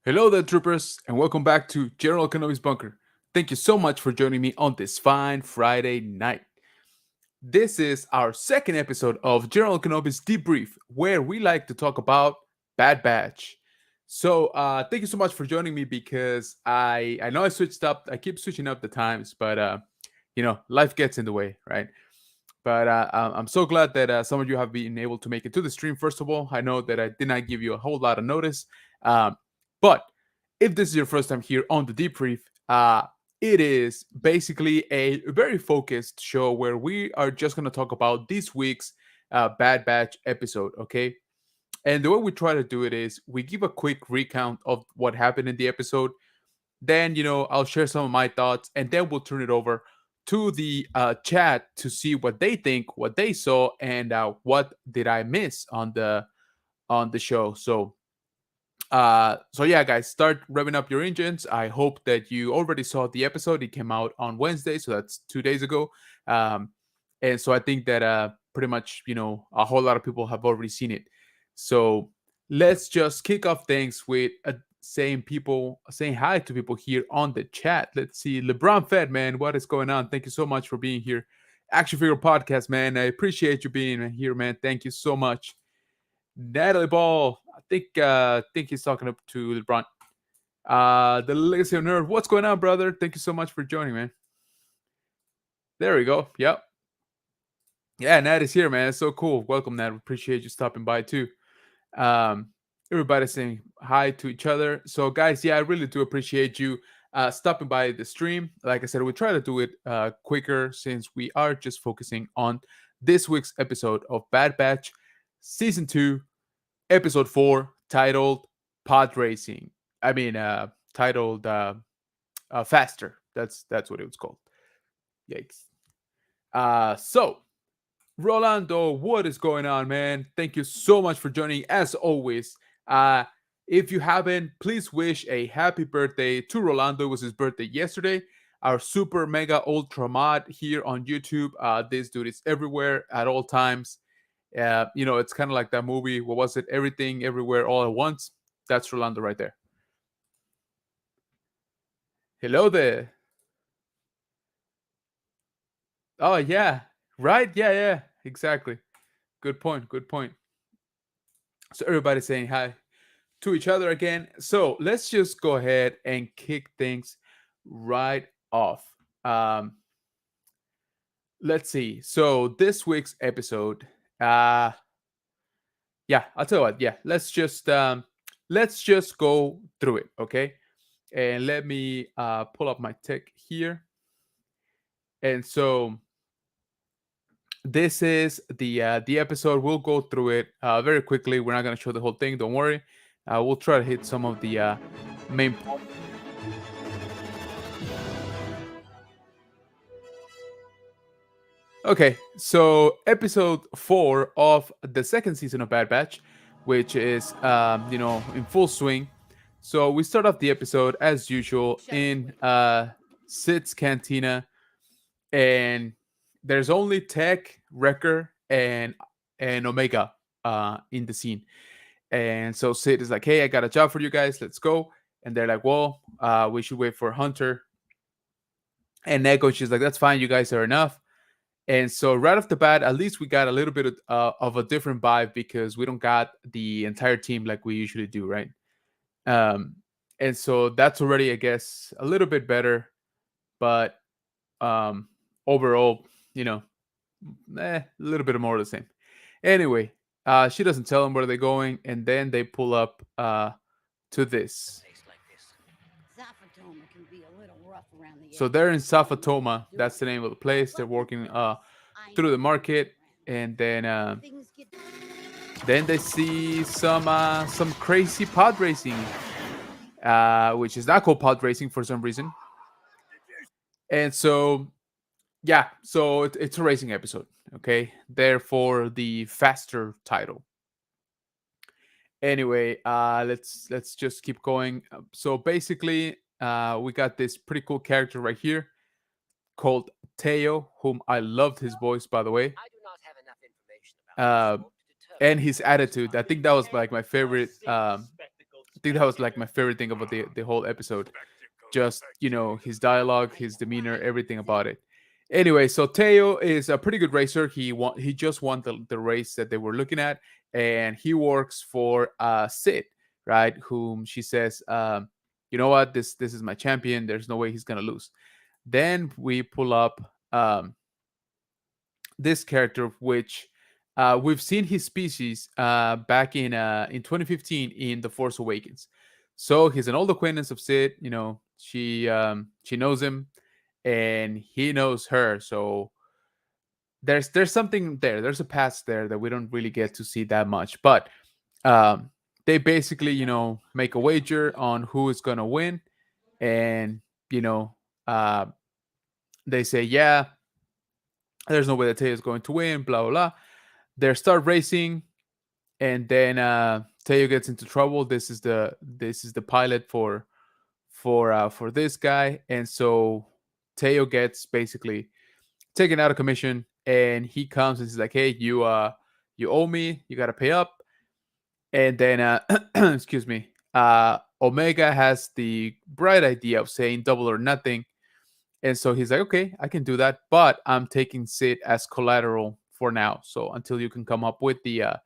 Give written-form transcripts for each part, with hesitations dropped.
Hello there, troopers, and welcome back to General Kenobi's Bunker. Thank you so much for joining me on this fine Friday night. This is our second episode of General Kenobi's Debrief, where we like to talk about Bad Batch. So, thank you so much for joining me because I know I switched up, I keep switching up the times, but life gets in the way, right? But I'm so glad that some of you have been able to make it to the stream. First of all, I know that I did not give you a whole lot of notice, um, but if this is your first time here on the Debrief, it is basically a very focused show where we are just going to talk about this week's Bad Batch episode, okay? And the way we try to do it is we give a quick recount of what happened in the episode. Then, I'll share some of my thoughts, and then we'll turn it over to the chat to see what they think, what they saw, and what did I miss on the show. So yeah, guys, start revving up your engines. I hope that you already saw the episode. It came out on Wednesday, so that's 2 days ago. And so I think that pretty much, a whole lot of people have already seen it. So let's just kick off things with saying hi to people here on the chat. Let's see, LeBron Fed, man, what is going on? Thank you so much for being here. Action Figure Podcast, man. I appreciate you being here, man. Thank you so much. Natalie Ball, I think he's talking up to LeBron. The Legacy of Nerd. What's going on, brother? Thank you so much for joining, man. There we go. Yep. Yeah, Nat is here, man. It's so cool. Welcome, Nat. Appreciate you stopping by too. Um, Everybody saying hi to each other. So, guys, yeah, I really do appreciate you stopping by the stream. Like I said, we try to do it quicker since we are just focusing on this week's episode of Bad Batch, Season 2, Episode 4, titled Pod Racing. I mean, titled Faster. That's what it was called. Yikes. So Rolando, what is going on, man? Thank you so much for joining, as always. Uh, if you haven't, please wish a happy birthday to Rolando. It was his birthday yesterday. Our super mega ultra mod here on YouTube. This dude is everywhere at all times. It's kind of like that movie. What was it? Everything, everywhere, all at once. That's Rolando right there. Hello there. Oh yeah, right. Yeah, yeah, exactly. Good point. Good point. So everybody's saying hi to each other again. So let's just go ahead and kick things right off. Um, let's see. So this week's episode, uh, yeah, I'll tell you what. Yeah, let's just go through it, okay? And let me pull up my tech here. And so this is the episode. We'll go through it very quickly. We're not gonna show the whole thing. Don't worry. We'll try to hit some of the main points. Okay, so episode 4 of the second season of Bad Batch, which is in full swing. So we start off the episode as usual in Sid's cantina, and there's only Tech, Wrecker, and Omega in the scene. And so Sid is like, "Hey, I got a job for you guys. Let's go." And they're like, "Well, we should wait for Hunter." And Neko, she's like, "That's fine. You guys are enough." And so right off the bat, at least we got a little bit of a different vibe because we don't got the entire team like we usually do, right? Um, and so that's already, I guess, a little bit better. But overall, a little bit more of the same. Anyway, she doesn't tell them where they're going, and then they pull up to this. So they're in Safatoma. That's the name of the place. They're working through the market, and then they see some crazy pod racing, which is not called pod racing for some reason. And so yeah, so it's a racing episode. Okay, therefore the faster title. Anyway, let's just keep going. So basically, we got this pretty cool character right here called Teo, whom I loved his voice, by the way. Uh, and his attitude. I think that was like my favorite think that was like my favorite thing about the whole episode. Just his dialogue, his demeanor, everything about it. Anyway, so Teo is a pretty good racer. He just won the race that they were looking at, and he works for Sid, right? Whom she says, you know what, this is my champion. There's no way he's gonna lose. Then we pull up this character, which we've seen his species back in 2015 in The Force Awakens. So he's an old acquaintance of Sid. She knows him, and he knows her. So there's something there. There's a past there that we don't really get to see that much. But um, they basically make a wager on who is gonna win, and you know uh, they say, yeah, there's no way that Teo is going to win. Blah blah blah. They start racing, and then Teo gets into trouble. This is the pilot for this guy, and so Teo gets basically taken out of commission, and he comes and he's like, "Hey, you owe me. You gotta pay up." And then excuse me, Omega has the bright idea of saying double or nothing, and so he's like, "Okay, I can do that, but I'm taking Sid as collateral for now. So until you can come up with the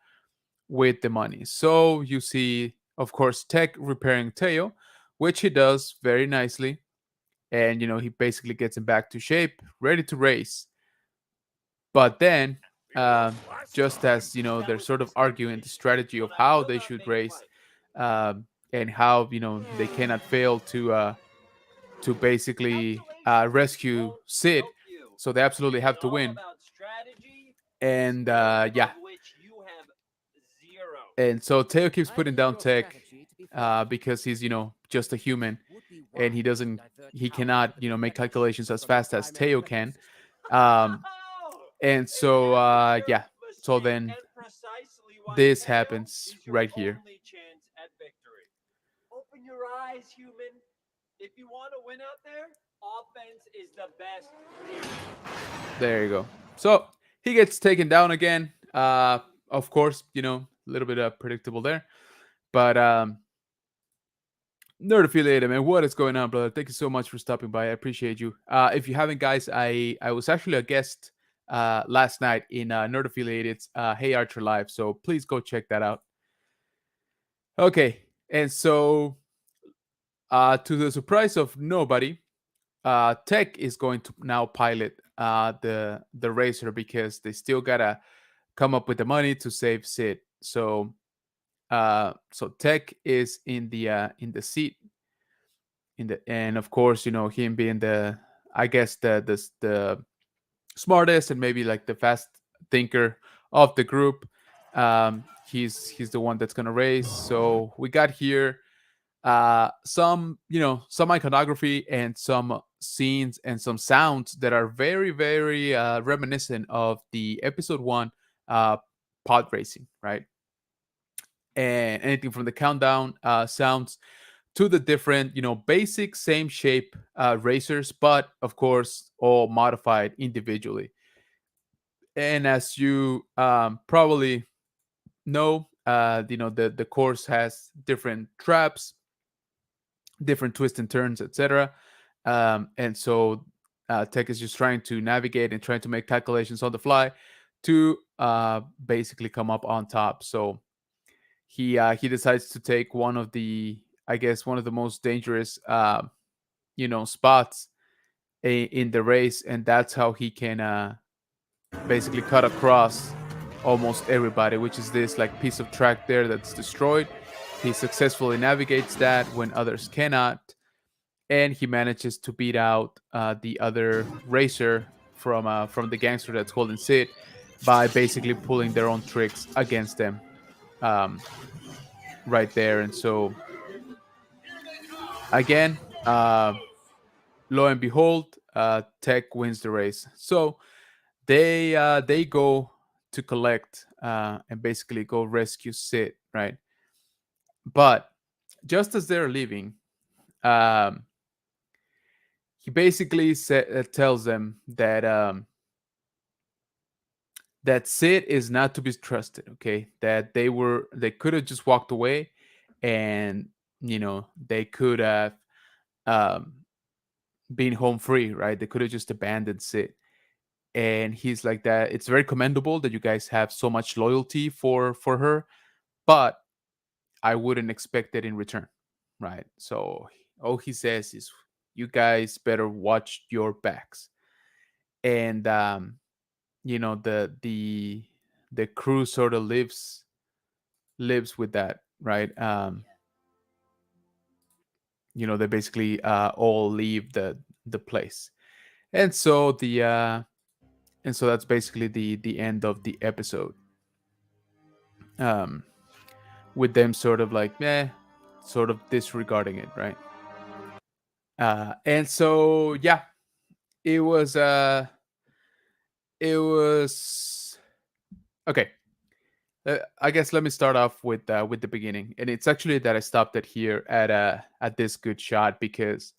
money." So you see, of course, Tech repairing Teo, which he does very nicely. And, he basically gets him back to shape, ready to race. But then, just as, they're sort of arguing the strategy of how they should race, and how, they cannot fail to basically rescue Sid. So they absolutely have to win. And yeah, and so Teo keeps putting down Tech because he's just a human, and he cannot make calculations as fast as Teo can. Um, and so yeah, so then this happens right here. There you go. So he gets taken down again. Of course, a little bit predictable there, but Nerd affiliated, man. What is going on, brother? Thank you so much for stopping by. I appreciate you. If you haven't, guys, I was actually a guest last night in Nerd Affiliated's Hey Archer Live, so please go check that out. Okay, and so to the surprise of nobody, Tech is going to now pilot the racer because they still gotta come up with the money to save Sid. So Tech is in the seat, and of course, him being I guess the smartest and maybe like the fast thinker of the group. He's the one that's gonna race. So we got here some iconography and some scenes and some sounds that are very very reminiscent of the episode 1 uh pod racing, right? And anything from the countdown sounds to the different basic same shape racers, but of course all modified individually. And as you probably know, the course has different traps, different twists and turns, etc. And so Tech is just trying to navigate and trying to make calculations on the fly to basically come up on top. So he decides to take one of the, I guess, one of the most dangerous spots in the race, and that's how he can basically cut across almost everybody, which is this like piece of track there that's destroyed. He successfully navigates that when others cannot, and he manages to beat out the other racer from the gangster that's holding Sid by basically pulling their own tricks against them, um, right there. And so again, lo and behold, Tech wins the race. So they go to collect and basically go rescue Sid, right? But just as they're leaving, um, he basically tells them that Sid is not to be trusted. Okay, that they could have just walked away, and they could have um, been home free, right? They could have just abandoned Sid. And he's like, that it's very commendable that you guys have so much loyalty for her, but I wouldn't expect it in return, right? So all he says is, you guys better watch your backs. And the crew sort of lives with that, right? They basically all leave the place. And so that's basically the end of the episode. Um with them sort of like, sort of disregarding it, right? And so yeah, it was it was okay. I guess let me start off with the beginning, and it's actually that I stopped it here at this good shot, because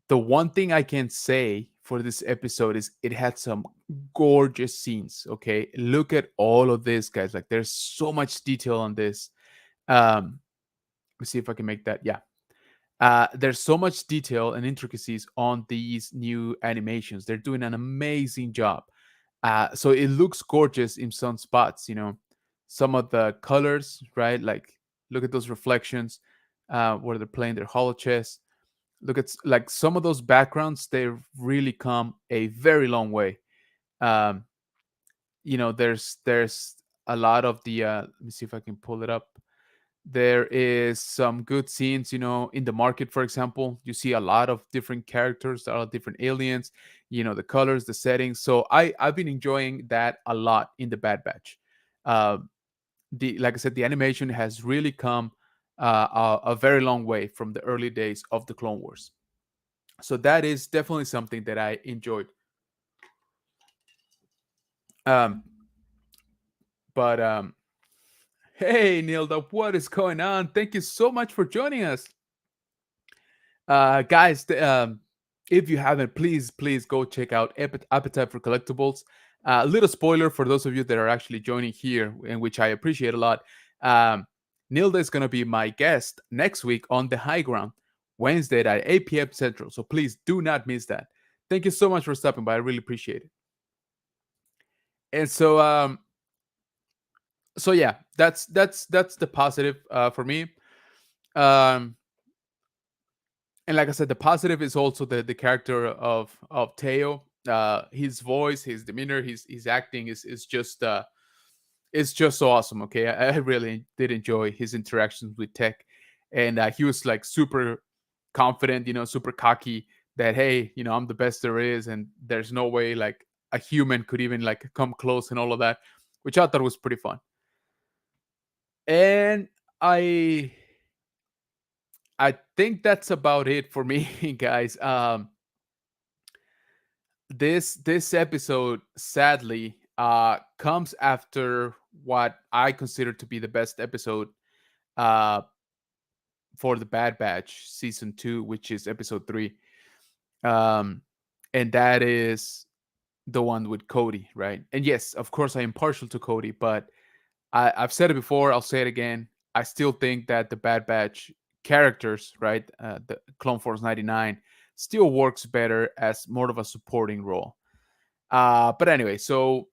the one thing I can say for this episode is it had some gorgeous scenes. Okay, look at all of this, guys. Like, there's so much detail on this. Let's see if I can make that. Yeah, there's so much detail and intricacies on these new animations. They're doing an amazing job. So it looks gorgeous in some spots. Some of the colors, right? Like, look at those reflections where they're playing their hollow chess. Look at like some of those backgrounds. They really come a very long way. Um, there's a lot of the. Let me see if I can pull it up. There is some good scenes, in the market, for example. You see a lot of different characters, a lot of different aliens, the colors, the settings. So I've been enjoying that a lot in the Bad Batch. uh, the Like I said, the animation has really come a very long way from the early days of the Clone Wars. So that is definitely something that I enjoyed. um but Hey, Nilda, what is going on? Thank you so much for joining us. Guys, if you haven't, please go check out Appetite for Collectibles. A little spoiler for those of you that are actually joining here, and which I appreciate a lot. um, Nilda is going to be my guest next week on The High Ground, Wednesday at 8 p.m. Central, so please do not miss that. Thank you so much for stopping by. I really appreciate it. And so yeah, that's the positive for me. um, and like I said, the positive is also the character of Teo. His voice, his demeanor, his acting is just it's just so awesome. Okay, I really did enjoy his interactions with Tech, and he was like super confident, super cocky, that hey, I'm the best there is, and there's no way like a human could even like come close, and all of that, which I thought was pretty fun. And I I think that's about it for me, guys. This episode sadly comes after what I consider to be the best episode uh for the Bad Batch season 2, which is episode 3. um and that is the one with Cody, right? And yes, of course I am partial to Cody, but I've said it before, I'll say it again. I still think that the Bad Batch characters, right, the Clone Force 99, still works better as more of a supporting role. But anyway, so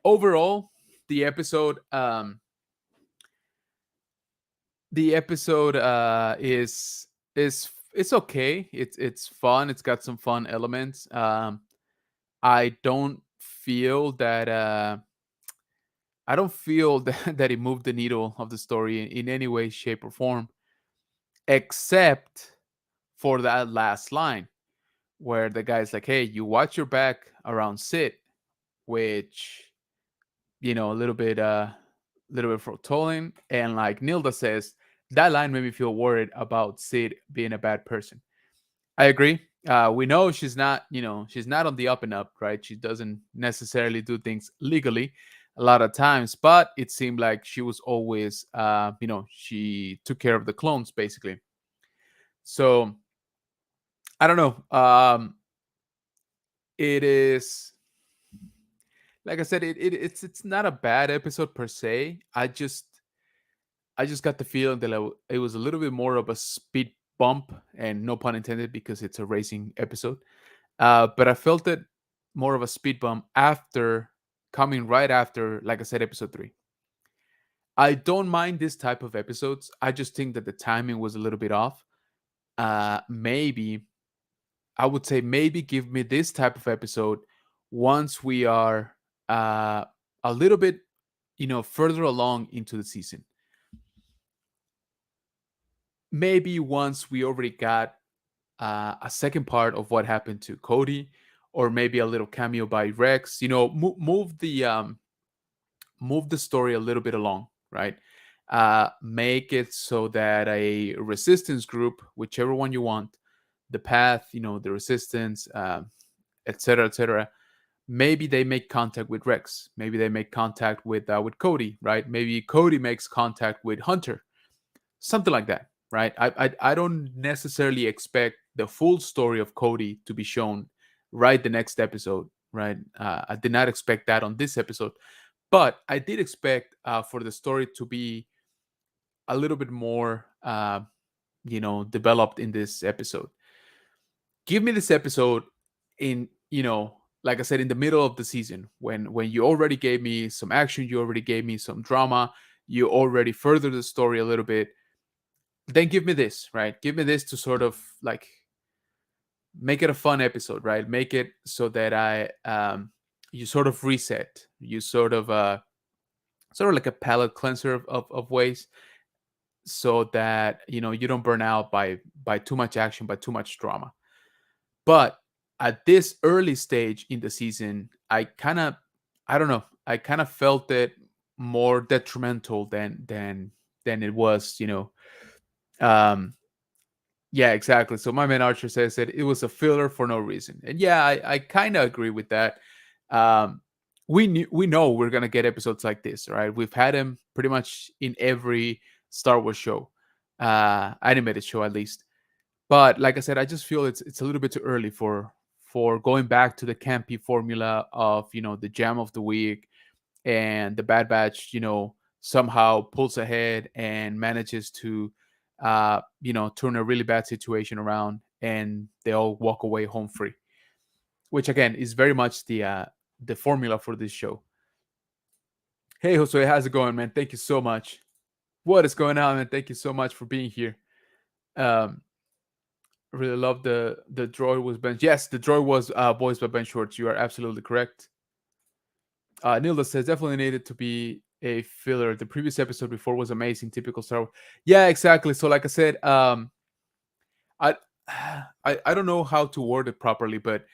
overall, the episode, is it's okay. It's fun. It's got some fun elements. I don't feel that I don't feel that it moved the needle of the story in any way, shape, or form, except for that last line where the guy's like, "Hey, you watch your back around Sid," which, a little bit for tolling. And like Nilda says, that line made me feel worried about Sid being a bad person. I agree. We know she's not on the up and up, right? She doesn't necessarily do things legally a lot of times, but it seemed like she was always, she took care of the clones basically. So I don't know. It is, like I said, it's not a bad episode per se. I just got the feeling that it was a little bit more of a speed bump, and no pun intended because it's a racing episode. But I felt it more of a speed bump after coming right after, like I said, episode 3. I don't mind this type of episodes. I just think that the timing was a little bit off. Maybe I would say maybe give me this type of episode once we are uh, a little bit, further along into the season. Maybe once we already got a second part of what happened to Cody, or maybe a little cameo by Rex. Move the story a little bit along, right? Make it so that a resistance group, whichever one you want, the path, the resistance, etc., etc. Maybe they make contact with Rex. Maybe they make contact with Cody, right? Maybe Cody makes contact with Hunter, something like that, right? I don't necessarily expect the full story of Cody to be shown right the next episode, right? I did not expect that on this episode, but I did expect for the story to be a little bit more, developed in this episode. Give me this episode in, like I said, in the middle of the season, when you already gave me some action, you already gave me some drama, you already furthered the story a little bit. Then give me this, right? Give me this to sort of like make it a fun episode, right? Make it so that you sort of reset, you sort of like a palate cleanser of ways, so that you don't burn out by too much action, by too much drama. But at this early stage in the season, I don't know, I kind of felt it more detrimental than it was, um yeah, exactly. So my man Archer says that it was a filler for no reason, and yeah, I kind of agree with that. um we know we're gonna get episodes like this, right? We've had them pretty much in every Star Wars show, animated show at least. But like I said, I just feel it's a little bit too early for going back to the campy formula of the jam of the week, and the Bad Batch somehow pulls ahead and manages to turn a really bad situation around, and they all walk away home free, which again is very much the formula for this show. Hey Josue, how's it going, man? Thank you so much. What is going on, man? Thank you so much for being here. um Really love the droid was Ben. Yes, the droid was voiced by Ben Schwartz. You are absolutely correct. Nilda says definitely needed to be a filler. The previous episode before was amazing. Typical Star Wars. Yeah, exactly. So like I said, I I don't know how to word it properly, but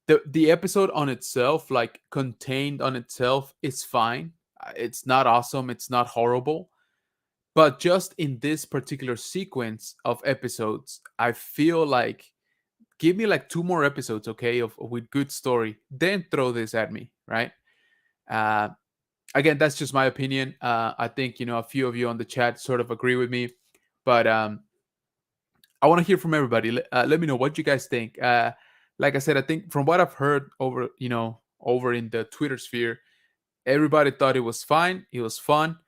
the episode on itself, like contained on itself, is fine. It's not awesome. It's not horrible. But just in this particular sequence of episodes, I feel like give me like 2 more episodes, okay, of with good story, then throw this at me, right? Uh, Again, that's just my opinion. I think a few of you on the chat sort of agree with me, but I want to hear from everybody. Let me know what you guys think. Like I said, I think from what I've heard over in the Twitter sphere, everybody thought it was fine, it was fun,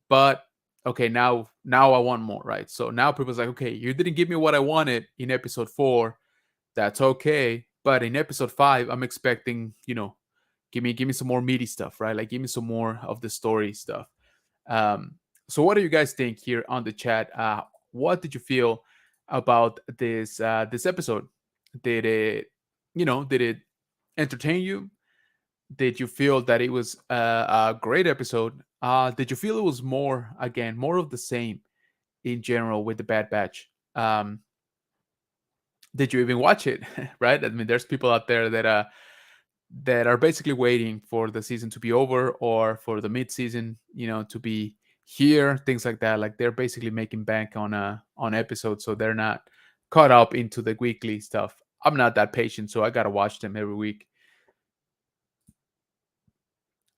but okay, now I want more, right? So now people's like, okay, you didn't give me what I wanted in episode 4. That's okay, but in episode 5, I'm expecting, give me some more meaty stuff, right? Like give me some more of the story stuff. um so what do you guys think here on the chat? What did you feel about this episode? Did it did it entertain you? Did you feel that it was a great episode? Did you feel it was more, again, more of the same in general with the Bad Batch? Did you even watch it? Right? I mean, there's people out there that are basically waiting for the season to be over, or for the mid-season, to be here, things like that. Like they're basically making bank on episodes, so they're not caught up into the weekly stuff. I'm not that patient, so I gotta watch them every week.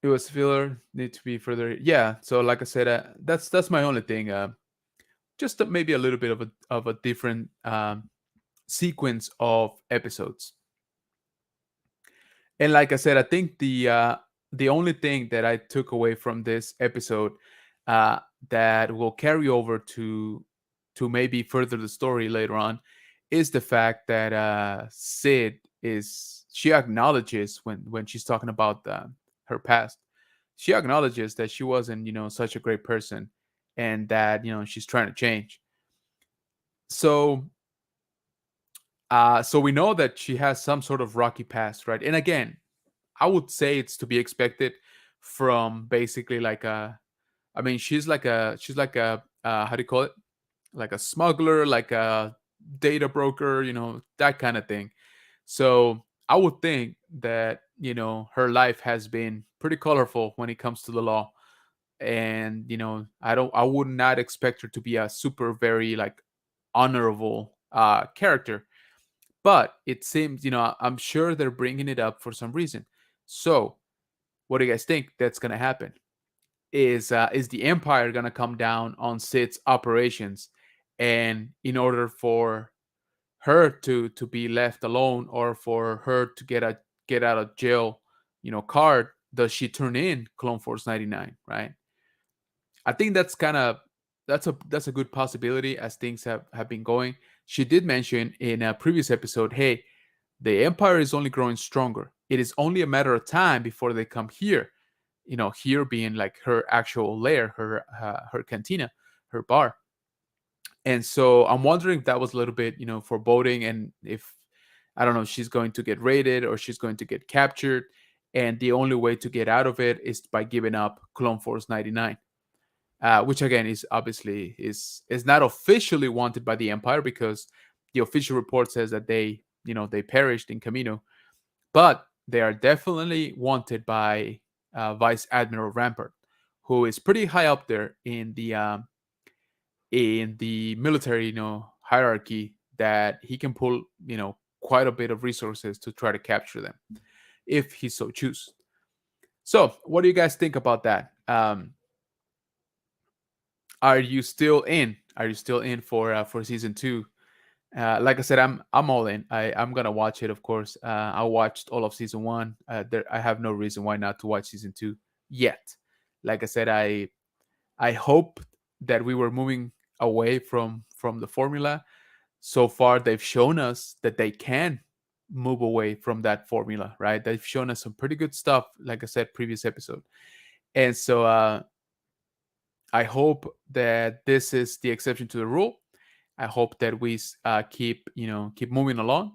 It was filler, need to be further. Yeah, so like I said, that's my only thing. Just maybe a little bit of a different sequence of episodes. And like I said, I think the only thing that I took away from this episode, that will carry over to maybe further the story later on is the fact that Sid is she acknowledges when she's talking about her past, she acknowledges that she wasn't such a great person, and that she's trying to change. So so we know that she has some sort of rocky past, right? And again, I would say it's to be expected from basically like a, I mean, she's like a how do you call it? Like a smuggler, like a data broker, that kind of thing. So I would think that her life has been pretty colorful when it comes to the law, and I would not expect her to be a super very like honorable character. But it seems, I'm sure they're bringing it up for some reason. So what do you guys think that's gonna happen? Is the Empire gonna come down on Sid's operations, and in order for her to be left alone, or for her to get out of jail, card, does she turn in Clone Force 99? Right. I think that's a good possibility as things have been going. She did mention in a previous episode, hey, the Empire is only growing stronger. It is only a matter of time before they come here. Here being like her actual lair, her cantina, her bar. And so I'm wondering if that was a little bit, foreboding, and if, I don't know, she's going to get raided or she's going to get captured, and the only way to get out of it is by giving up Clone Force 99, which again is obviously is not officially wanted by the Empire, because the official report says that they perished in Camino, but they are definitely wanted by Vice Admiral Rampart, who is pretty high up there in the military, hierarchy, that he can pull, quite a bit of resources to try to capture them if he so chooses. So, what do you guys think about that? Are you still in? Are you still in for season two? Like I said, I'm all in. I'm gonna watch it, of course. I watched all of season one. I have no reason why not to watch season two yet. Like I said, I hope that we were moving away from the formula. So far, they've shown us that they can move away from that formula, right? They've shown us some pretty good stuff, like I said previous episode, and so I hope that this is the exception to the rule. I hope that we keep moving along,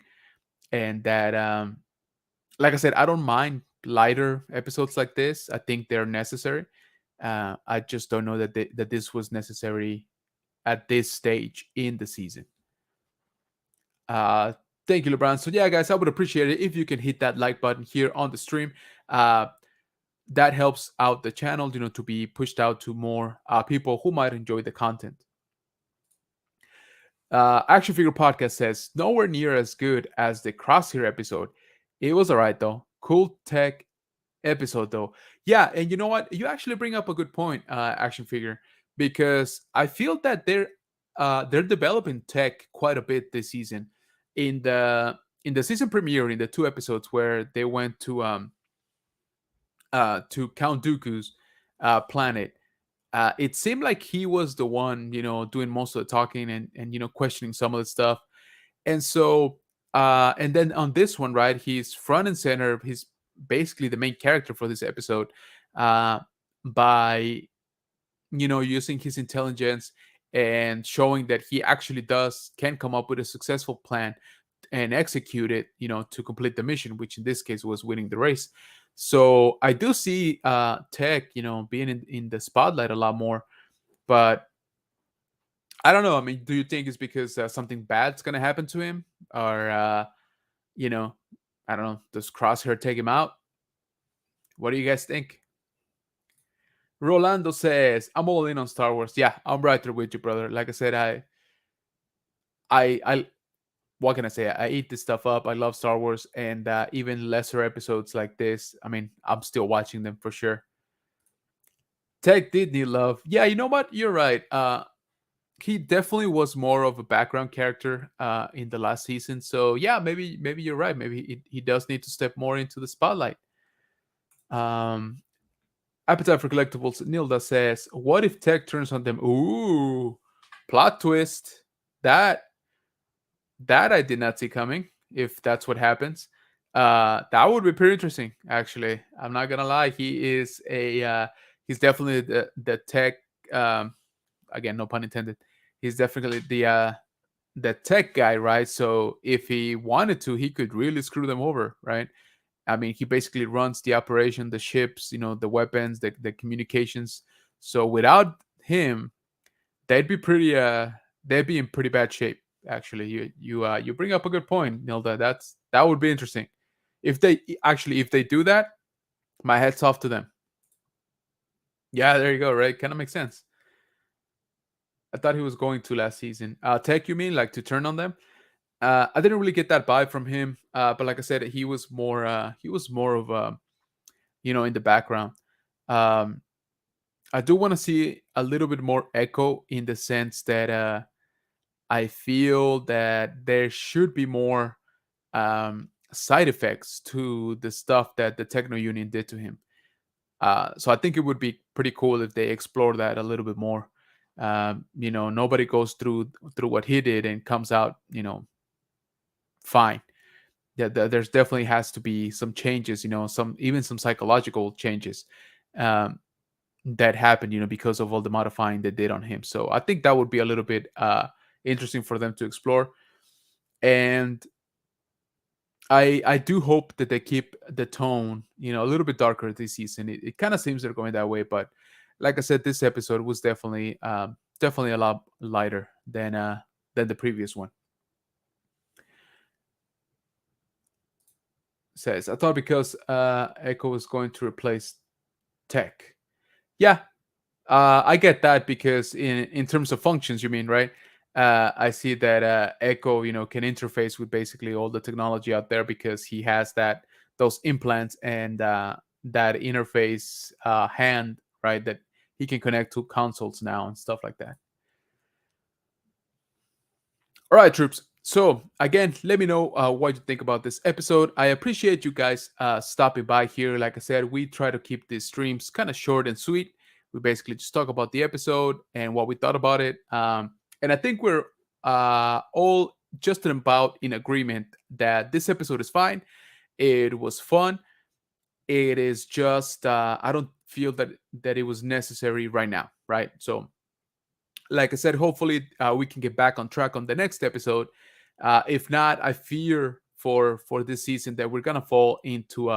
and that like I said, I don't mind lighter episodes like this. I think they're necessary. I just don't know that this was necessary at this stage in the season. Uh, Thank you, LeBron. So yeah, guys, I would appreciate it if you can hit that like button here on the stream. Uh, that helps out the channel, to be pushed out to more people who might enjoy the content. Action Figure Podcast says nowhere near as good as the Crosshair episode. It was alright though. Cool tech episode though. Yeah, and you know what? You actually bring up a good point, Action Figure, because I feel that they're developing tech quite a bit this season. In the season premiere, in the two episodes where they went to Count Dooku's planet, it seemed like he was the one, doing most of the talking, and questioning some of the stuff. And so, and then on this one, right, he's front and center. He's basically the main character for this episode, uh, by using his intelligence and showing that he actually can come up with a successful plan and execute it, to complete the mission, which in this case was winning the race. So I do see Tech, being in the spotlight a lot more, but I don't know. I mean, do you think it's because something bad's gonna happen to him, or you know, I don't know, does Crosshair take him out? What do you guys think? Rolando says, "I'm all in on Star Wars." Yeah, I'm right there with you, brother. Like I said, I, what can I say? I eat this stuff up. I love Star Wars, and even lesser episodes like this. I mean, I'm still watching them for sure. Tech did need love. Yeah, you know what? You're right. He definitely was more of a background character in the last season. So yeah, maybe you're right. Maybe he does need to step more into the spotlight. Um, Appetite for Collectibles, Nilda says, "What if Tech turns on them?" Ooh, plot twist. That that I did not see coming. If that's what happens, that would be pretty interesting. Actually, I'm not gonna lie. He's definitely the tech. Um, Again, no pun intended. He's definitely the tech guy, right? So if he wanted to, he could really screw them over, right? I mean, he basically runs the operation, the ships, the weapons, the communications. So without him, they'd be pretty they'd be in pretty bad shape. Actually, you bring up a good point, Nilda. That would be interesting. If they do that, my head's off to them. Yeah, there you go. Right, kind of makes sense. I thought he was going to last season. Tech, you mean like to turn on them? I didn't really get that vibe from him. But like I said, he was more of in the background. Um, I do want to see a little bit more Echo in the sense that I feel that there should be more side effects to the stuff that the Techno Union did to him. So I think it would be pretty cool if they explore that a little bit more. Nobody goes through what he did and comes out, fine. Yeah, there's definitely has to be some changes, some psychological changes um, that happened, because of all the modifying they did on him. So I think that would be a little bit interesting for them to explore. And I do hope that they keep the tone, a little bit darker this season. It kind of seems they're going that way, but like I said, this episode was definitely a lot lighter than the previous one. Says, I thought because Echo was going to replace Tech. Yeah, I get that because in terms of functions, you mean, right? I see that Echo, can interface with basically all the technology out there because he has those implants and that interface hand, right? That he can connect to consoles now and stuff like that. All right, troops. So again, let me know what you think about this episode. I appreciate you guys stopping by here. Like I said, we try to keep these streams kind of short and sweet. We basically just talk about the episode and what we thought about it. And I think we're all just about in agreement that this episode is fine. It was fun. It is just I don't feel that it was necessary right now, right? So like I said, hopefully we can get back on track on the next episode. If not, I fear for this season that we're gonna fall into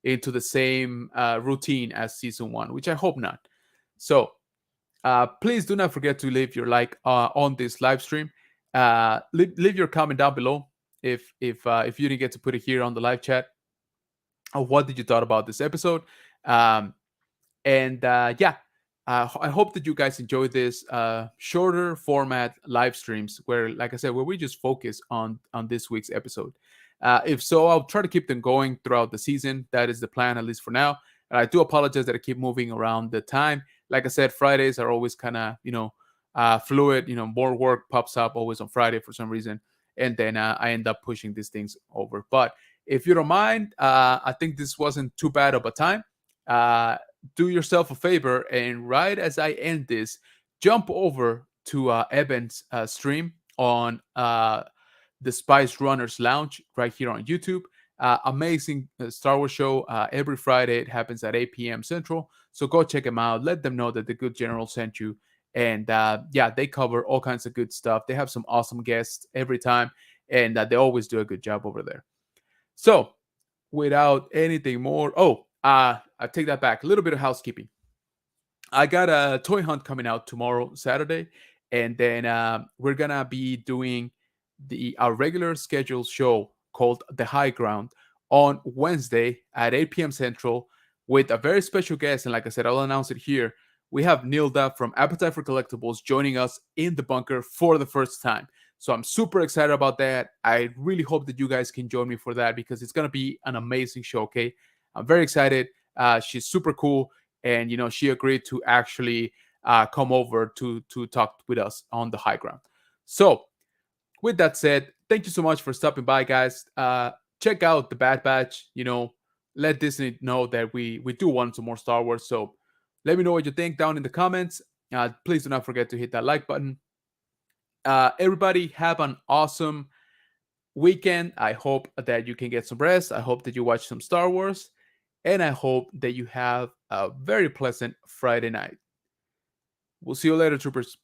the same routine as season one, which I hope not. So please do not forget to leave your like on this live stream. Leave your comment down below if you didn't get to put it here on the live chat. What did you thought about this episode? Um, and yeah, I hope that you guys enjoy this shorter format live streams where, like I said, where we just focus on this week's episode. If so, I'll try to keep them going throughout the season. That is the plan, at least for now. And I do apologize that I keep moving around the time. Like I said, Fridays are always kind of fluid. More work pops up always on Friday for some reason, and then I end up pushing these things over. But if you don't mind, I think this wasn't too bad of a time. Uh, do yourself a favor and right as I end this, jump over to Evan's stream on the Spice Runners Lounge right here on YouTube. Amazing Star Wars show every Friday. It happens at 8 p.m. Central. So go check them out. Let them know that the good general sent you. And yeah, they cover all kinds of good stuff. They have some awesome guests every time, and they always do a good job over there. So without anything more, I take that back. A little bit of housekeeping. I got a toy hunt coming out tomorrow, Saturday, and then we're gonna be doing our regular scheduled show called The High Ground on Wednesday at 8 p.m. Central with a very special guest. And like I said, I'll announce it here. We have Nilda from Appetite for Collectibles joining us in the bunker for the first time. So I'm super excited about that. I really hope that you guys can join me for that because it's gonna be an amazing show. Okay, I'm very excited. She's super cool, and she agreed to actually come over to talk with us on the high ground. So with that said, thank you so much for stopping by, guys. Check out the Bad Batch. let Disney know that we do want some more Star Wars. So let me know what you think down in the comments. Please do not forget to hit that like button. Everybody have an awesome weekend. I hope that you can get some rest. I hope that you watch some Star Wars. And I hope that you have a very pleasant Friday night. We'll see you later, troopers.